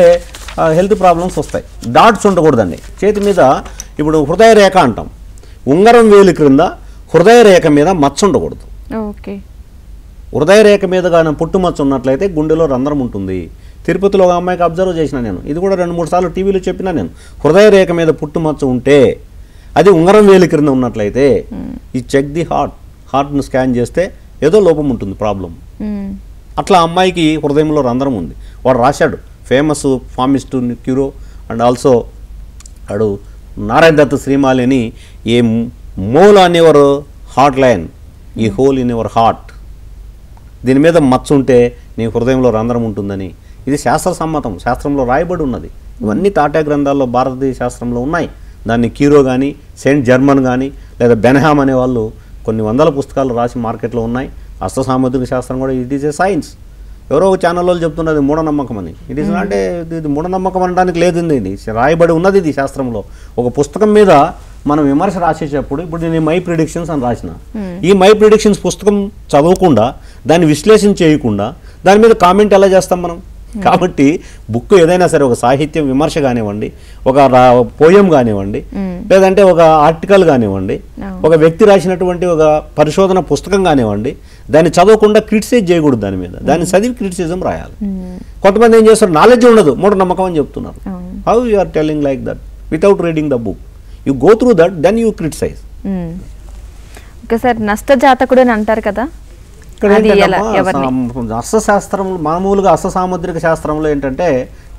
హెల్త్ ప్రాబ్లమ్స్ వస్తాయి. డాట్స్ ఉండకూడదండి చేతి మీద. ఇప్పుడు హృదయ రేఖ అంటాం. ఉంగరం వేలు క్రింద హృదయ రేఖ మీద మచ్చ ఉండకూడదు. ఓకే. హృదయ రేఖ మీద కానీ పుట్టుమచ్చ ఉన్నట్లయితే గుండెలో రంధ్రం ఉంటుంది. తిరుపతిలో ఒక అమ్మాయికి అబ్జర్వ్ చేసిన నేను. ఇది కూడా 2-3 సార్లు టీవీలో చెప్పినా నేను. హృదయ రేఖ మీద పుట్టుమచ్చ ఉంటే అది ఉంగరం వేలు క్రింద ఉన్నట్లయితే ఈ చెక్ ది హార్ట్ను స్కాన్ చేస్తే ఏదో లోపం ఉంటుంది, ప్రాబ్లం. అట్లా అమ్మాయికి హృదయంలో రంధ్రం ఉంది. వాడు రాశాడు, ఫేమస్ ఫార్మిస్ట్ క్యూరో అండ్ ఆల్సో వాడు నారాయణ దత్ శ్రీమాలి అని, ఏ mole on your heart line ఈ హోల్ ఇన్ యువర్ హార్ట్. దీని మీద మచ్చ ఉంటే నీ హృదయంలో రంధ్రం ఉంటుందని. ఇది శాస్త్ర సమ్మతం, శాస్త్రంలో రాయబడి ఉన్నది. ఇవన్నీ తాటా గ్రంథాల్లో భారతీయ శాస్త్రంలో ఉన్నాయి. దాన్ని క్యూరో కానీ, సెయింట్ జర్మన్ కానీ, లేదా బెన్హామ్ అనే వాళ్ళు కొన్ని వందల పుస్తకాలు రాసి మార్కెట్లో ఉన్నాయి. హస్త సాముద్రిక శాస్త్రం కూడా ఇట్ ఈస్ ఏ సైన్స్. ఎవరో ఒక ఛానల్లో చెప్తున్నది మూఢనమ్మకం అని. ఇట్ ఈస్ అంటే ఇది మూఢనమ్మకం అనడానికి లేదు. ఇది రాయబడి ఉన్నది. ఇది శాస్త్రంలో ఒక పుస్తకం మీద మనం విమర్శ రాసేటప్పుడు, ఇప్పుడు నేను మై ప్రిడిక్షన్స్ అని రాసిన, ఈ మై ప్రిడిక్షన్స్ పుస్తకం చదవకుండా, దాన్ని విశ్లేషణ చేయకుండా దాని మీద కామెంట్ ఎలా చేస్తాం మనం? కాబట్టి బుక్ ఏదైనా సరే, ఒక సాహిత్యం విమర్శ కానివ్వండి, ఒక పోయం కానివ్వండి, లేదంటే ఒక ఆర్టికల్ కానివ్వండి, ఒక వ్యక్తి రాసినటువంటి ఒక పరిశోధన పుస్తకం కానివ్వండి, దాన్ని చదవకుండా క్రిటిసైజ్ చేయకూడదు. దాని మీద దాన్ని చదివి క్రిటిసిజం రాయాలి. కొంతమంది ఏం చేస్తారు, నాలెడ్జ్ ఉండదు, మూఢనమ్మకం అని చెప్తున్నారు. How you are telling like that without reading the book? You go through that, then you criticise. Okay sir, నష్ట జాతకుడు అని అంటారు కదా, అర్థశాస్త్రంలో మామూలుగా అర్థ సాముద్రిక శాస్త్రంలో ఏంటంటే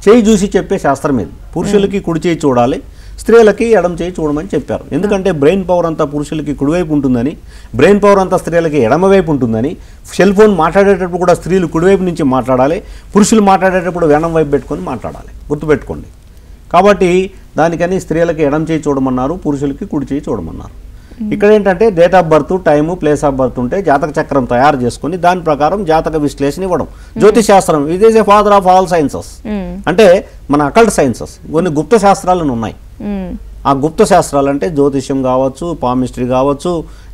చేయి చూసి చెప్పే శాస్త్రం ఇది. పురుషులకి కుడి చేయి చూడాలి, స్త్రీలకి ఎడమ చేయి చూడమని చెప్పారు. ఎందుకంటే బ్రెయిన్ పవర్ అంతా పురుషులకి కుడివైపు ఉంటుందని, బ్రెయిన్ పవర్ అంతా స్త్రీలకి ఎడమవైపు ఉంటుందని. సెల్ ఫోన్ మాట్లాడేటప్పుడు కూడా స్త్రీలు కుడివైపు నుంచి మాట్లాడాలి, పురుషులు మాట్లాడేటప్పుడు వెనం వైపు పెట్టుకొని మాట్లాడాలి. గుర్తుపెట్టుకోండి. కాబట్టి దానికని స్త్రీలకి ఎడమ చేయి చూడమన్నారు, పురుషులకి కుడి చేయి చూడమన్నారు. ఇక్కడ ఏంటంటే date of birth, time, place of birth ఉంటే జాతక చక్రం తయారు చేసుకుని దాని ప్రకారం జాతక విశ్లేషణ ఇవ్వడం. జ్యోతిష్ శాస్త్రం ఇది is a father of all sciences. అంటే మన అకల్ట్ సైన్సెస్, కొన్ని గుప్త శాస్త్రాలను ఉన్నాయి. ఆ గుప్త శాస్త్రాలు అంటే జ్యోతిష్యం కావచ్చు, పామిస్ట్రీ కావచ్చు,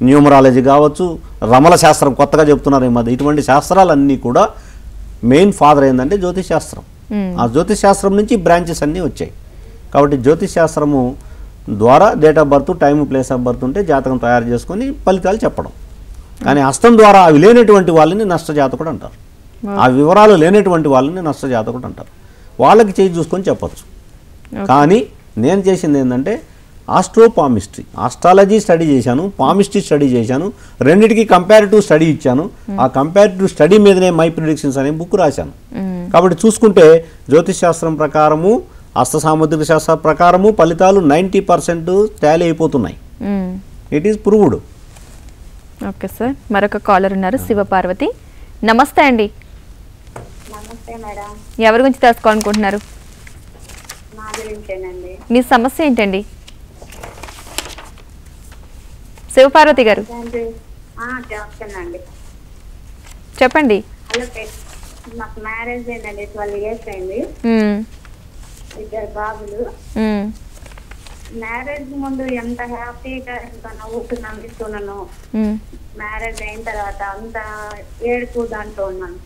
న్యూమరాలజీ కావచ్చు, రమల శాస్త్రం కొత్తగా చెప్తున్నారు ఈ మధ్య. ఇటువంటి శాస్త్రాలన్నీ కూడా మెయిన్ ఫాదర్ ఏంటంటే జ్యోతిష్ శాస్త్రం. ఆ జ్యోతిష్ శాస్త్రం నుంచి బ్రాంచెస్ అన్నీ వచ్చాయి. కాబట్టి జ్యోతిష్ శాస్త్రము ద్వారా date of birth, time, place of birth ఉంటే జాతకం తయారు చేసుకొని ఫలితాలు చెప్పడం. కానీ హస్తం ద్వారా అవి లేనటువంటి వాళ్ళని నష్టజాతకుడు అంటారు. ఆ వివరాలు లేనటువంటి వాళ్ళని నష్టజాతకుడు అంటారు. వాళ్ళకి చేయి చూసుకొని చెప్పచ్చు. కానీ నేను చేసింది ఏంటంటే ఆస్ట్రోపామిస్ట్రీ, ఆస్ట్రాలజీ స్టడీ చేశాను, పామిస్ట్రీ స్టడీ చేశాను, రెండింటికి కంపారిటివ్ స్టడీ ఇచ్చాను. ఆ కంపారిటివ్ స్టడీ మీదనే మై ప్రిడిక్షన్స్ అనే బుక్ రాశాను. కాబట్టి చూసుకుంటే జ్యోతిష్ శాస్త్రం ప్రకారము, హస్త సాముద్రిక శాస్త్రం ప్రకారము ఫలితాలు 90% టాలీ అయిపోతున్నాయి. It is proved. Okay sir, మరొక కాలర్ ఉన్నారు, శివపార్వతి. నమస్తే అండి. నమస్తే మేడం. ఎవరి గురించి తెలుసుకోవాలనుకుంటున్నారు? నా గురించేనండి. మీ సమస్య ఏంటండి శివపార్వతి గారు? చెప్తానండి. చెప్పండి. హలో, నాకు మ్యారేజ్ అయిందండి, 12 years అయింది. 2 బాబులు. మ్యారేజ్ ముందు ఎంత హ్యాపీగా ఎంత నవ్వుతున్నాను ఇస్తున్నాను, మ్యారేజ్ అయిన తర్వాత అంత ఏడుపు దాంట్లో ఉన్నాను.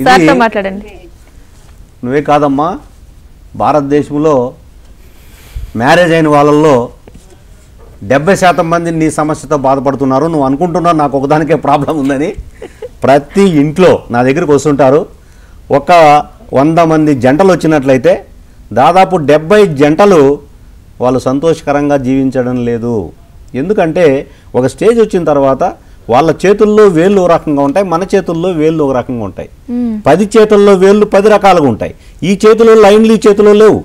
సార్తో మాట్లాడండి. నువ్వే కాదమ్మా, భారతదేశంలో మ్యారేజ్ అయిన వాళ్ళల్లో 70% మంది నీ సమస్యతో బాధపడుతున్నారు. నువ్వు అనుకుంటున్నావు నాకు ఒకదానికే ప్రాబ్లం ఉందని. ప్రతి ఇంట్లో నా దగ్గరికి వస్తుంటారు. ఒక 100 మంది జంటలు వచ్చినట్లయితే దాదాపు 70 జంటలు వాళ్ళు సంతోషకరంగా జీవించడం లేదు. ఎందుకంటే ఒక స్టేజ్ వచ్చిన తర్వాత వాళ్ళ చేతుల్లో వేళ్ళు ఒక రకంగా ఉంటాయి, మన చేతుల్లో వేళ్ళు ఒక రకంగా ఉంటాయి. 10 చేతుల్లో వేళ్ళు 10 రకాలుగా ఉంటాయి. ఈ చేతిలో లైన్లు ఈ చేతిలో లేవు,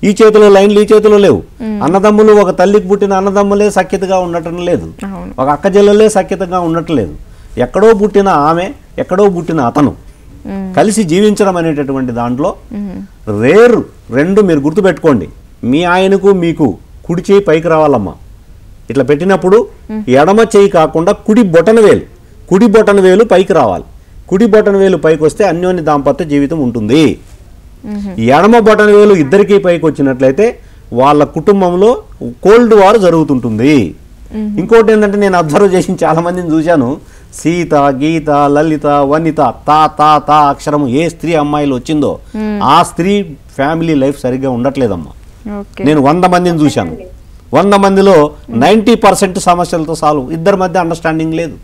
ఈ చేతిలో లైన్లు ఈ చేతిలో లేవు. అన్నదమ్ములు, ఒక తల్లికి పుట్టిన అన్నదమ్ములే సఖ్యతగా ఉండటం లేదు, ఒక అక్క చెల్లెలే సఖ్యతగా ఉండటం లేదు. ఎక్కడో పుట్టిన ఆమె, ఎక్కడో పుట్టిన అతను కలిసి జీవించడం అనేటటువంటి దాంట్లో రేరు 2 మీరు గుర్తుపెట్టుకోండి. మీ ఆయనకు మీకు కుడి చేయి పైకి రావాలమ్మా. ఇట్లా పెట్టినప్పుడు ఎడమ చేయి కాకుండా కుడి బొటన వేలు పైకి రావాలి. కుడి బొటన వేలు పైకి వస్తే అన్యోన్య దాంపత్య జీవితం ఉంటుంది. ఎడమ బొటన వేలు ఇద్దరికీ పైకి వచ్చినట్లయితే వాళ్ళ కుటుంబంలో కోల్డ్ వార్ జరుగుతుంటుంది. ఇంకోటి ఏంటంటే, నేను అబ్జర్వ్ చేసి చాలా మందిని చూశాను, సీత, గీత, లలిత, వనిత, తా అక్షరము ఏ స్త్రీ అమ్మాయిలు వచ్చిందో ఆ స్త్రీ ఫ్యామిలీ లైఫ్ సరిగ్గా ఉండట్లేదమ్మా. నేను 100 మందిని చూశాను. 100 మందిలో 90% సమస్యలతో సాల్వ్. ఇద్దరి మధ్య అండర్స్టాండింగ్ లేదు.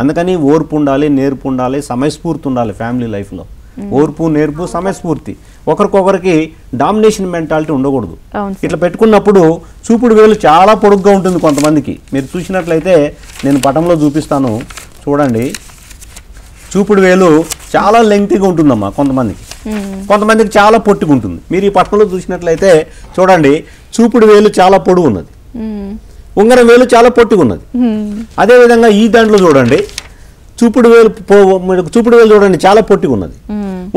అందుకని ఓర్పు ఉండాలి, నేర్పు ఉండాలి, సమయస్ఫూర్తి ఉండాలి ఫ్యామిలీ లైఫ్లో. ఓర్పు, నేర్పు, సమయస్ఫూర్తి. ఒకరికొకరికి డామినేషన్ మెంటాలిటీ ఉండకూడదు. ఇట్లా పెట్టుకున్నప్పుడు చూపుడు వేలు చాలా పొడుగ్గా ఉంటుంది కొంతమందికి. మీరు చూసినట్లయితే నేను పటంలో చూపిస్తాను, చూడండి. చూపుడు వేలు చాలా లెంగ్తీగా ఉంటుందమ్మా కొంతమందికి, కొంతమందికి చాలా పొట్టిగా ఉంటుంది. మీరు ఈ పటంలో చూసినట్లయితే చూడండి, చూపుడు వేలు చాలా పొడుగు ఉన్నది, ఉంగరం వేలు చాలా పొట్టిగా ఉన్నది. అదేవిధంగా ఈ దాంట్లో చూడండి, చూపుడు వేలు చూడండి చాలా పొట్టిగా ఉన్నది,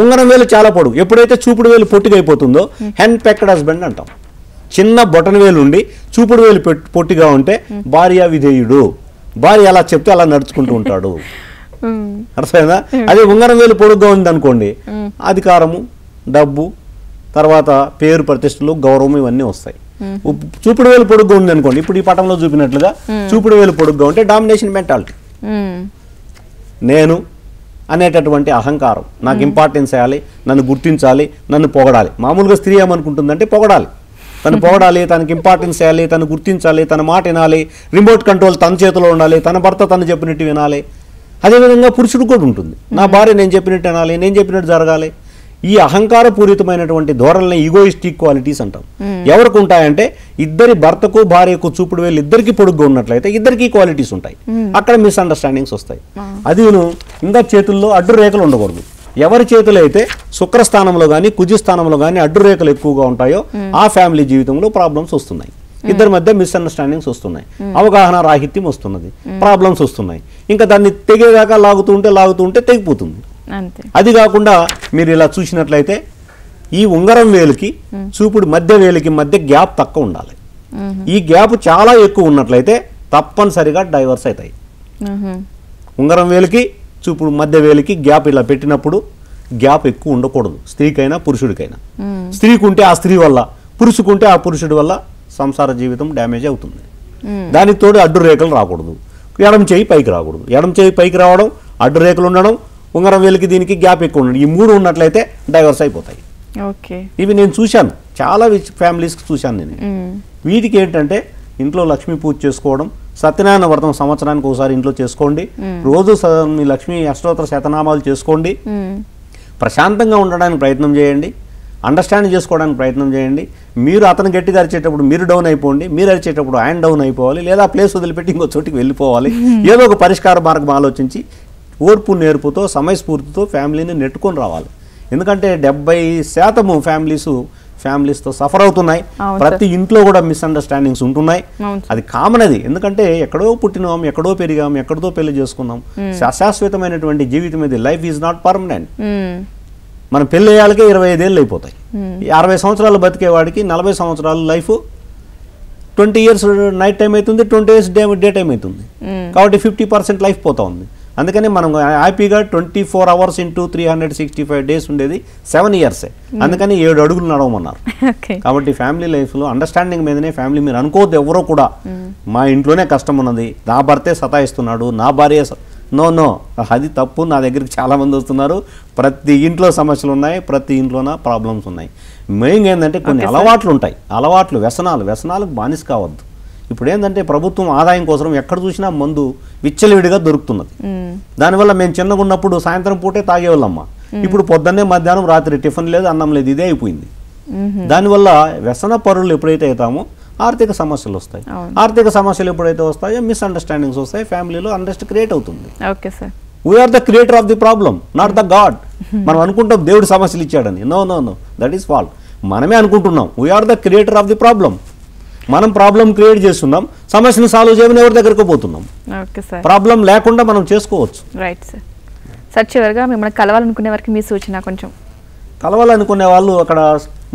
ఉంగరం వేలు చాలా పొడుగు. ఎప్పుడైతే చూపుడు వేలు పొట్టిగా అయిపోతుందో హెన్ పెక్డ్ హస్బెండ్ అంటాం. చిన్న బొటన వేలు ఉండి చూపుడు వేలు పొట్టిగా ఉంటే భార్య విధేయుడు, భార్య అలా చెప్తే అలా నడుచుకుంటూ ఉంటాడు. అర్థమైందా? అదే ఉంగరం వేలు పొడుగ్గా ఉంది అనుకోండి, అధికారము, డబ్బు, తర్వాత పేరు ప్రతిష్టలు, గౌరవం ఇవన్నీ వస్తాయి. చూపుడు వేలు పొడుగ్గా ఉంది అనుకోండి, ఇప్పుడు ఈ పటంలో చూపినట్లుగా చూపుడు వేలు పొడుగ్గా ఉంటే డామినేషన్ మెంటాలిటీ, నేను అనేటటువంటి అహంకారం, నాకు ఇంపార్టెన్స్ చేయాలి, నన్ను గుర్తించాలి, నన్ను పొగడాలి. మామూలుగా స్త్రీ ఏమనుకుంటుందంటే పొగడాలి, తను పొగడాలి, తనకి ఇంపార్టెన్స్ చేయాలి, తను గుర్తించాలి, తన మాట వినాలి, రిమోట్ కంట్రోల్ తన చేతిలో ఉండాలి, తన భర్త తను చెప్పినట్టు వినాలి. అదేవిధంగా పురుషుడు కూడా ఉంటుంది, నా భార్య నేను చెప్పినట్టు వినాలి, నేను చెప్పినట్టు జరగాలి. ఈ అహంకారపూరితమైనటువంటి ధోరణిని ఈగోయిస్టిక్ క్వాలిటీస్ అంటాం. ఎవరికి ఉంటాయంటే ఇద్దరి భర్తకు భార్యకు చూపుడు వేలు ఇద్దరికి పొడుగ్గా ఉన్నట్లయితే ఇద్దరికి క్వాలిటీస్ ఉంటాయి, అక్కడ మిస్అండర్స్టాండింగ్స్ వస్తాయి. అదిను ఇంకా చేతుల్లో అడ్డు రేఖలు ఉండకూడదు. ఎవరి చేతులు అయితే శుక్రస్థానంలో కానీ కుజస్థానంలో కానీ అడ్డు రేఖలు ఎక్కువగా ఉంటాయో ఆ ఫ్యామిలీ జీవితంలో ప్రాబ్లమ్స్ వస్తున్నాయి, ఇద్దరి మధ్య మిస్అండర్స్టాండింగ్స్ వస్తున్నాయి, అవగాహన రాహిత్యం వస్తున్నది, ప్రాబ్లమ్స్ వస్తున్నాయి. ఇంకా దాన్ని తెగేదాకా లాగుతుంటే తెగిపోతుంది. అది కాకుండా మీరు ఇలా చూసినట్లయితే ఈ ఉంగరం వేలుకి చూపుడు మధ్య వేలికి మధ్య గ్యాప్ తక్కువ ఉండాలి. ఈ గ్యాప్ చాలా ఎక్కువ ఉన్నట్లయితే తప్పనిసరిగా డైవర్స్ అవుతాయి. ఉంగరం వేలికి చూపుడు మధ్య వేలికి గ్యాప్ ఇలా పెట్టినప్పుడు గ్యాప్ ఎక్కువ ఉండకూడదు, స్త్రీకైనా పురుషుడికైనా. స్త్రీకి ఉంటే ఆ స్త్రీ వల్ల, పురుషుకుంటే ఆ పురుషుడి వల్ల సంసార జీవితం డ్యామేజ్ అవుతుంది. దానికి తోడు అడ్డు రేఖలు రాకూడదు, ఎడమ చేయి పైకి రాకూడదు. ఎడమ చేయి పైకి రావడం, అడ్డు రేఖలు ఉండడం, ఉంగరం వేలికి దీనికి గ్యాప్ ఎక్కువ ఉండడం, ఈ 3 ఉన్నట్లయితే డైవర్స్ అయిపోతాయి. ఇవి నేను చూశాను, చాలా ఫ్యామిలీస్కి చూశాను నేను. వీటికి ఏంటంటే ఇంట్లో లక్ష్మీ పూజ చేసుకోవడం, సత్యనారాయణ వ్రతం సంవత్సరానికి ఒకసారి ఇంట్లో చేసుకోండి, రోజు మీ లక్ష్మీ అష్టోత్తర శతనామాలు చేసుకోండి, ప్రశాంతంగా ఉండడానికి ప్రయత్నం చేయండి, అండర్స్టాండ్ చేసుకోవడానికి ప్రయత్నం చేయండి. మీరు అతను గట్టిగా అరిచేటప్పుడు మీరు డౌన్ అయిపోండి, మీరు అరిచేటప్పుడు ఆయన డౌన్ అయిపోవాలి, లేదా ప్లేస్ వదిలిపెట్టి ఇంకో చోటికి వెళ్ళిపోవాలి. ఏదో ఒక పరిష్కార మార్గం ఆలోచించి ఓర్పు నేర్పుతో సమయస్ఫూర్తితో ఫ్యామిలీని నెట్టుకొని రావాలి. ఎందుకంటే 70% ఫ్యామిలీసు ఫ్యామిలీస్తో సఫర్ అవుతున్నాయి. అవును ప్రతి ఇంట్లో కూడా మిస్అండర్స్టాండింగ్స్ ఉంటున్నాయి. అవును. అది కామన్. అది ఎందుకంటే ఎక్కడో పుట్టినాం, ఎక్కడో పెరిగాం, ఎక్కడితో పెళ్లి చేసుకున్నాం. అశాశ్వతమైనటువంటి జీవితం ఇది. Life is not permanent. మనం పెళ్లి అయ్యాలకే 25 ఏళ్ళు అయిపోతాయి. 60 సంవత్సరాలు బతికేవాడికి 40 సంవత్సరాలు లైఫ్ 20 years నైట్ టైం అవుతుంది, 20 years డే టైం అవుతుంది. కాబట్టి 50% లైఫ్ పోతా ఉంది. అందుకని మనం హ్యాపీగా 24 hours ఇంటూ 365 days ఉండేది 7 years. అందుకని 7 అడుగులు నడవమన్నారు. కాబట్టి ఫ్యామిలీ లైఫ్లో అండర్స్టాండింగ్ మీదనే ఫ్యామిలీ. మీరు అనుకోవద్దు ఎవరో కూడా మా ఇంట్లోనే కష్టం ఉన్నది, నా భర్తే సతాయిస్తున్నాడు, నా భార్య నో అది తప్పు. నా దగ్గరికి చాలామంది వస్తున్నారు. ప్రతి ఇంట్లో సమస్యలు ఉన్నాయి, ప్రతి ఇంట్లోన ప్రాబ్లమ్స్ ఉన్నాయి. మెయిన్ ఏంటంటే కొన్ని అలవాట్లు ఉంటాయి. వ్యసనాలకు బానిస కావద్దు. ఇప్పుడు ఏంటంటే ప్రభుత్వం ఆదాయం కోసం ఎక్కడ చూసినా మందు విచ్చలవిడిగా దొరుకుతున్నది. దానివల్ల మేము చిన్నగా ఉన్నప్పుడు సాయంత్రం పూటే తాగేవాళ్ళమ్మ. ఇప్పుడు పొద్దున్నే మధ్యాహ్నం రాత్రి టిఫిన్ లేదు, అన్నం లేదు, ఇదే అయిపోయింది. దానివల్ల వ్యసన పరులు ఎప్పుడైతే అవుతామో ఆర్థిక సమస్యలు వస్తాయి. ఆర్థిక సమస్యలు ఎప్పుడైతే వస్తాయో మిస్అండర్స్టాండింగ్స్ వస్తాయి. ఫ్యామిలీలో అండర్స్ట్ క్రియేట్ అవుతుంది. We are the creator of the problem, not the god. మనం అనుకుంటాం దేవుడు సమస్యలు ఇచ్చాడని. No, that is fault. మనమే అనుకుంటున్నాం. We are the creator of the problem. మనం ప్రాబ్లం క్రియేట్ చేస్తున్నాం, సమస్యను సాల్వ్ చేయమని ఎవరి దగ్గరకు పోతున్నాం. ప్రాబ్లం లేకుండా మనం చేసుకోవచ్చు. Right sir. సార్ చివరిగా మిమ్మల్ని కలవాలనుకునే వారికి మీ సూచన కొంచెం. కలవాలనుకునే వాళ్ళు అక్కడ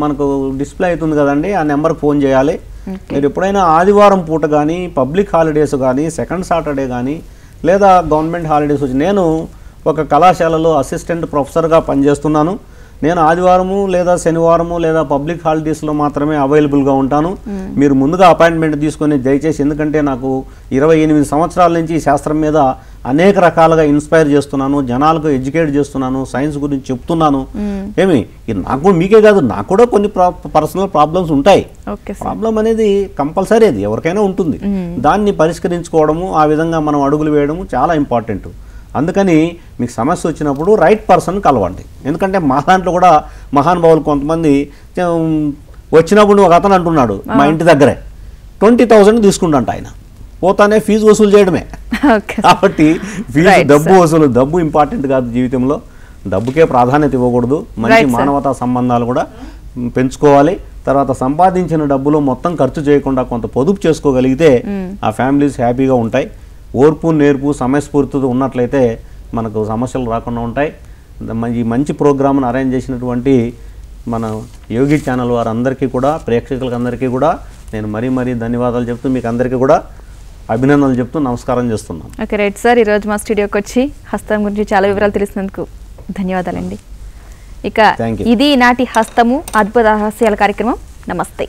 మనకు డిస్ప్లే అవుతుంది కదండి, ఆ నెంబర్కి ఫోన్ చేయాలి. మీరు ఎప్పుడైనా ఆదివారం పూట కానీ, పబ్లిక్ హాలిడేస్ కానీ, సెకండ్ సాటర్డే కానీ, లేదా గవర్నమెంట్ హాలిడేస్ వచ్చి, నేను ఒక కళాశాలలో అసిస్టెంట్ ప్రొఫెసర్గా పనిచేస్తున్నాను. నేను ఆదివారము లేదా శనివారము లేదా పబ్లిక్ హాలిడేస్లో మాత్రమే అవైలబుల్గా ఉంటాను. మీరు ముందుగా అపాయింట్మెంట్ తీసుకొని దయచేసి, ఎందుకంటే నాకు 28 సంవత్సరాల నుంచి ఈ శాస్త్రం మీద అనేక రకాలుగా ఇన్స్పైర్ చేస్తున్నాను, జనాలకు ఎడ్యుకేట్ చేస్తున్నాను, సైన్స్ గురించి చెప్తున్నాను. నాకు మీకే కాదు, నాకు కూడా కొన్ని పర్సనల్ ప్రాబ్లమ్స్ ఉంటాయి. ప్రాబ్లం అనేది కంపల్సరీ, అది ఎవరికైనా ఉంటుంది. దాన్ని పరిష్కరించుకోవడము, ఆ విధంగా మనం అడుగులు వేయడము చాలా ఇంపార్టెంట్. అందుకని మీకు సమస్య వచ్చినప్పుడు రైట్ పర్సన్ కలవండి. ఎందుకంటే మా దాంట్లో కూడా మహానుభావులు కొంతమంది వచ్చినప్పుడు ఒక అతను అంటున్నాడు, మా ఇంటి దగ్గరే 20,000 తీసుకుంటాంట ఆయన, పోతానే ఫీజు వసూలు చేయడమే. కాబట్టి ఫీజు, డబ్బు ఇంపార్టెంట్ కాదు జీవితంలో. డబ్బుకే ప్రాధాన్యత ఇవ్వకూడదు. మంచి మానవతా సంబంధాలు కూడా పెంచుకోవాలి. తర్వాత సంపాదించిన డబ్బులో మొత్తం ఖర్చు చేయకుండా కొంత పొదుపు చేసుకోగలిగితే ఆ ఫ్యామిలీస్ హ్యాపీగా ఉంటాయి. ఓర్పు, నేర్పు, సమయస్ఫూర్తితో ఉన్నట్లయితే మనకు సమస్యలు రాకుండా ఉంటాయి. ఈ మంచి ప్రోగ్రామ్ను అరేంజ్ చేసినటువంటి మన యోగి ఛానల్ వారందరికీ కూడా, ప్రేక్షకులకు అందరికీ కూడా నేను మరీ ధన్యవాదాలు చెప్తూ, మీకు అందరికీ కూడా అభినందనలు చెప్తూ నమస్కారం చేస్తున్నాను. Okay, right sir. ఈరోజు మా స్టూడియోకి వచ్చి హస్తం గురించి చాలా వివరాలు తెలిసినందుకు ధన్యవాదాలండి. ఇక ఇది నాటి హస్తము అద్భుత రహస్యాల కార్యక్రమం. నమస్తే.